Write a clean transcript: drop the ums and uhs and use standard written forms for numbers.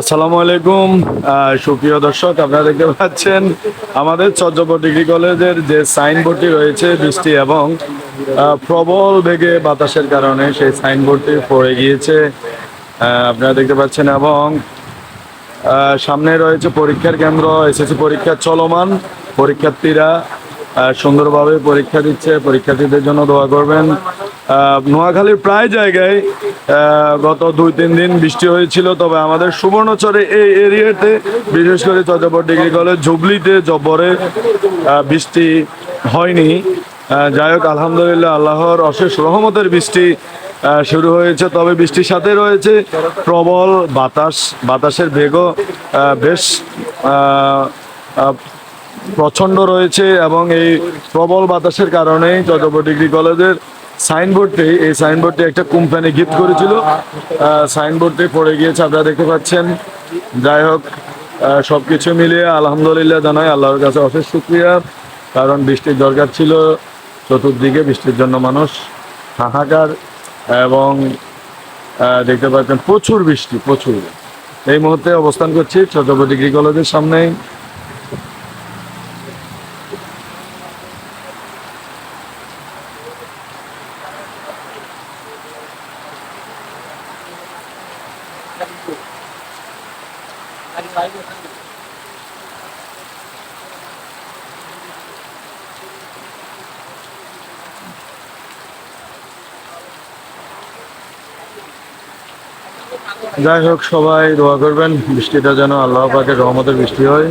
আসসালামু আলাইকুম। সুপ্রিয় দর্শক, আপনারা দেখতে পাচ্ছেন আমাদের চর্যাপদ ডিগ্রি কলেজের যে সাইনবোর্ডটি রয়েছে, বৃষ্টি এবং প্রবল বেগে বাতাসের কারণে সেই সাইনবোর্ডটি পড়ে গিয়েছে। আপনারা দেখতে পাচ্ছেন এবং সামনে রয়েছে পরীক্ষার কেন্দ্র, এসএসসি পরীক্ষা চলমান। পরীক্ষার্থীরা সুন্দরভাবে পরীক্ষা দিচ্ছে। পরীক্ষার্থীদের জন্য দোয়া করবেন। নোয়াখালীর প্রায় জায়গায় গত 2-3 দিন বৃষ্টি হয়েছিল, তবে আমাদের সুবর্ণচরে এই এরিয়াতে, বিশেষ করে চর্যাপদ ডিগ্রি কলেজ ঝুবলিতে জব্বরে বৃষ্টি হয়নি। যাই হোক, আলহামদুলিল্লাহ, আল্লাহর অশেষ রহমতের বৃষ্টি শুরু হয়েছে। তবে বৃষ্টির সাথে রয়েছে প্রবল বাতাস। বাতাসের বেগও বেশ প্রচণ্ড রয়েছে এবং এই প্রবল বাতাসের কারণেই চর্যাপদ ডিগ্রি কলেজের এই সাইনবোর্ডটি একটা কোম্পানি গিফট করেছিল। সাইনবোর্ডটি পড়ে গিয়েছে, আপনারা দেখতে পাচ্ছেন। যাই হোক, সব কিছু মিলিয়ে আলহামদুলিল্লাহ জানাই আল্লাহর কাছে অশেষ শুকরিয়া, কারণ বৃষ্টির দরকার ছিল। চতুর্দিকে বৃষ্টির জন্য মানুষ হাহাকার, এবং দেখতে পাচ্ছেন প্রচুর বৃষ্টি, প্রচুর। এই মুহূর্তে অবস্থান করছি চর্যাপদ ডিগ্রি কলেজের সামনেই। যাই হোক, সবাই দোয়া করবেন বৃষ্টিটা যেন আল্লাহ পাকের রহমতের বৃষ্টি হয়।